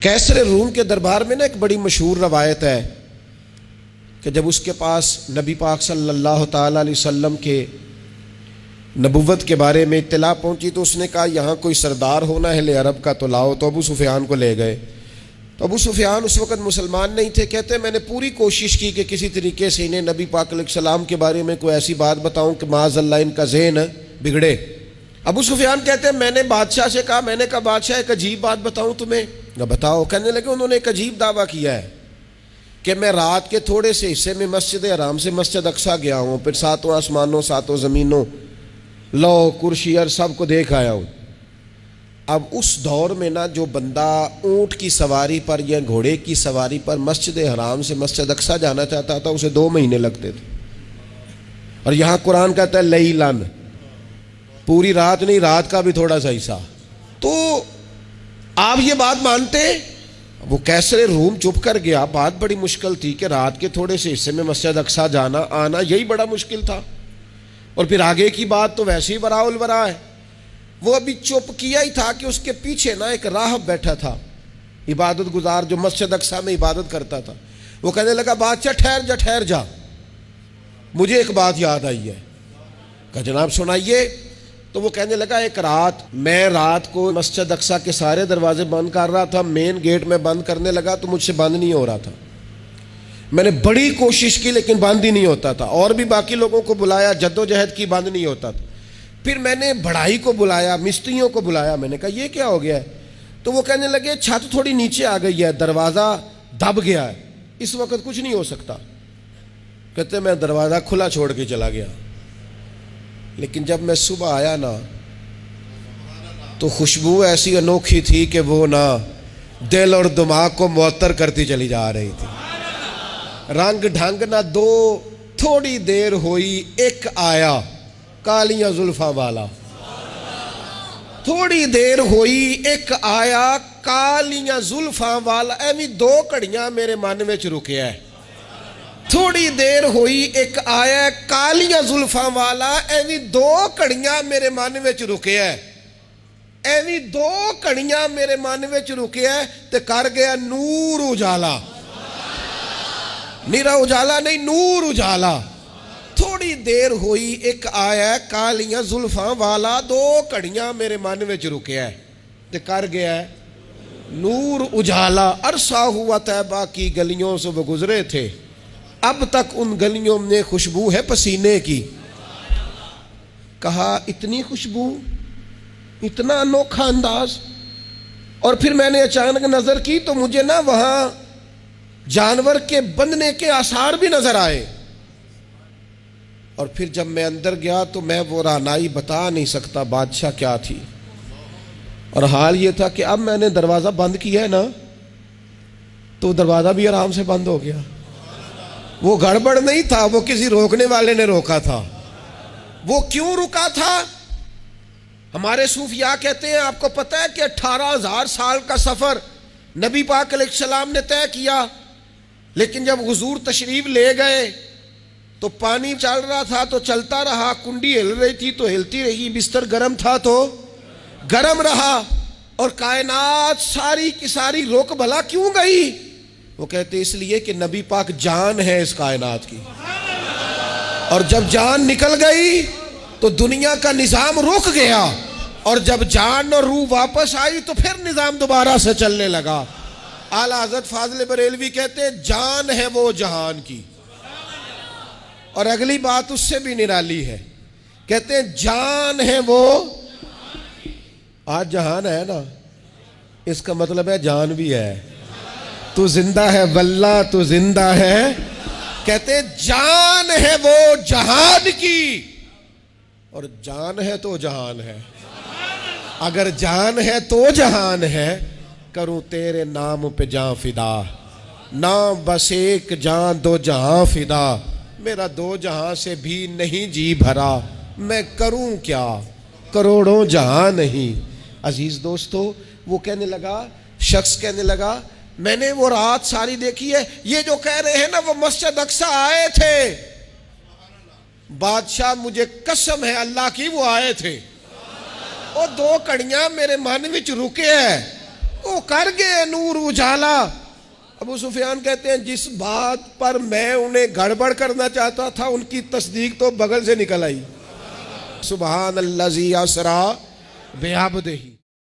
کیسر روم کے دربار میں نا ایک بڑی مشہور روایت ہے کہ جب اس کے پاس نبی پاک صلی اللہ تعالیٰ علیہ وسلم کے نبوت کے بارے میں اطلاع پہنچی تو اس نے کہا یہاں کوئی سردار ہونا اہل عرب کا تو لاؤ، تو ابو سفیان کو لے گئے۔ تو ابو سفیان اس وقت مسلمان نہیں تھے، کہتے ہیں میں نے پوری کوشش کی کہ کسی طریقے سے انہیں نبی پاک علیہ السلام کے بارے میں کوئی ایسی بات بتاؤں کہ معاذ اللہ ان کا ذہن بگڑے۔ ابو سفیان کہتے ہیں میں نے بادشاہ سے کہا، میں نے کہا بادشاہ ایک عجیب بات بتاؤں تمہیں؟ بتاؤ۔ کہنے لگے انہوں نے ایک عجیب دعویٰ کیا ہے کہ میں رات کے تھوڑے سے حصے میں مسجد حرام سے مسجد اقصیٰ گیا ہوں، پھر ساتوں آسمانوں ساتوں زمینوں لو کرسی اور سب کو دیکھ آیا ہوں۔ اب اس دور میں نا جو بندہ اونٹ کی سواری پر یا گھوڑے کی سواری پر مسجد حرام سے مسجد اقصیٰ جانا چاہتا تھا اسے 2 مہینے لگتے تھے، اور یہاں قرآن کہتا ہے لیلن، پوری رات نہیں، رات کا بھی تھوڑا سا حصہ۔ تو آپ یہ بات مانتے؟ وہ کیسر روم چپ کر گیا، بات بڑی مشکل تھی کہ رات کے تھوڑے سے حصے میں مسجد اقصیٰ جانا آنا یہی بڑا مشکل تھا، اور پھر آگے کی بات تو ویسے ہی وراء الورا ہے۔ وہ ابھی چپ کیا ہی تھا کہ اس کے پیچھے نا ایک راہب بیٹھا تھا، عبادت گزار جو مسجد اقصیٰ میں عبادت کرتا تھا۔ وہ کہنے لگا بادشاہ ٹھہر جا، مجھے ایک بات یاد آئی ہے۔ کہا جناب سنائیے۔ تو وہ کہنے لگا ایک رات میں رات کو مسجد اقصیٰ کے سارے دروازے بند کر رہا تھا، مین گیٹ میں بند کرنے لگا تو مجھ سے بند نہیں ہو رہا تھا، میں نے بڑی کوشش کی لیکن بند ہی نہیں ہوتا تھا، اور بھی باقی لوگوں کو بلایا، جدوجہد کی، بند نہیں ہوتا تھا۔ پھر میں نے بڑھائی کو بلایا، مستریوں کو بلایا، میں نے کہا یہ کیا ہو گیا ہے؟ تو وہ کہنے لگے چھت تھوڑی نیچے آ گئی ہے، دروازہ دب گیا ہے، اس وقت کچھ نہیں ہو سکتا۔ کہتے میں دروازہ کھلا چھوڑ کے چلا گیا، لیکن جب میں صبح آیا نا تو خوشبو ایسی انوکھی تھی کہ وہ نا دل اور دماغ کو معطر کرتی چلی جا رہی تھی۔ رنگ ڈھنگ نہ دو، تھوڑی دیر ہوئی ایک آیا کالیاں زلفاں والا، تھوڑی دیر ہوئی ایک آیا کالیاں زلفاں والا، ایویں 2 گھڑیاں میرے من وچ رکیا ہے۔ تھوڑی دیر ہوئی ایک آیا کالیاں زلفاں والا، ایویں 2 گھڑیاں میرے من وچ رکیا ہے، ایویں 2 گھڑیاں میرے من وچ رکیا ہے تے کر گیا نور اجالا، نیرا اجالا نہیں، نور اجالا۔ تھوڑی دیر ہوئی ایک آیا کالیاں زلفاں والا، 2 گھڑیاں میرے من وچ رکیا ہے تے کر گیا ہے نور اجالا۔ عرصہ ہوا طیبہ کی گلیوں سے وہ گزرے تھے، اب تک ان گلیوں میں خوشبو ہے پسینے کی۔ کہا اتنی خوشبو، اتنا انوکھا انداز۔ اور پھر میں نے اچانک نظر کی تو مجھے نا وہاں جانور کے بندھنے کے آثار بھی نظر آئے، اور پھر جب میں اندر گیا تو میں وہ رانائی بتا نہیں سکتا بادشاہ کیا تھی، اور حال یہ تھا کہ اب میں نے دروازہ بند کیا ہے نا تو دروازہ بھی آرام سے بند ہو گیا۔ وہ گڑبڑ نہیں تھا، وہ کسی روکنے والے نے روکا تھا۔ وہ کیوں رکا تھا؟ ہمارے صوفیاء کہتے ہیں آپ کو پتہ ہے کہ 18,000 سال کا سفر نبی پاک علیہ السلام نے طے کیا، لیکن جب حضور تشریف لے گئے تو پانی چل رہا تھا تو چلتا رہا، کنڈی ہل رہی تھی تو ہلتی رہی، بستر گرم تھا تو گرم رہا، اور کائنات ساری کی ساری رک بھلا کیوں گئی؟ وہ کہتے اس لیے کہ نبی پاک جان ہے اس کائنات کی، اور جب جان نکل گئی تو دنیا کا نظام رک گیا، اور جب جان اور روح واپس آئی تو پھر نظام دوبارہ سے چلنے لگا۔ اعلیٰ حضرت فاضل بریلوی کہتے ہیں جان ہے وہ جہان کی، اور اگلی بات اس سے بھی نرالی ہے، کہتے ہیں جان ہے وہ، آج جہان ہے نا، اس کا مطلب ہے جان بھی ہے، تو زندہ ہے واللہ تو زندہ ہے۔ کہتے ہیں جان ہے وہ جہان کی، اور جان ہے تو جہان ہے، اگر جان ہے تو جہان ہے، کروں تیرے نام پہ جان فدا، نام بس ایک جان 2 جہاں فدا، میرا 2 جہاں سے بھی نہیں جی بھرا، میں کروں کیا کروڑوں جہاں نہیں۔ عزیز دوستو، وہ کہنے لگا، شخص کہنے لگا میں نے وہ رات ساری دیکھی ہے، یہ جو کہہ رہے ہیں نا وہ مسجد اقصیٰ آئے تھے، بادشاہ مجھے قسم ہے اللہ کی وہ آئے تھے، وہ 2 گھڑیاں میرے من وچ رکے ہیں، وہ کر گئے نور اجالا۔ ابو سفیان کہتے ہیں جس بات پر میں انہیں گڑبڑ کرنا چاہتا تھا ان کی تصدیق تو بغل سے نکل آئی۔ سبحان الذی اسریٰ بعبدہ۔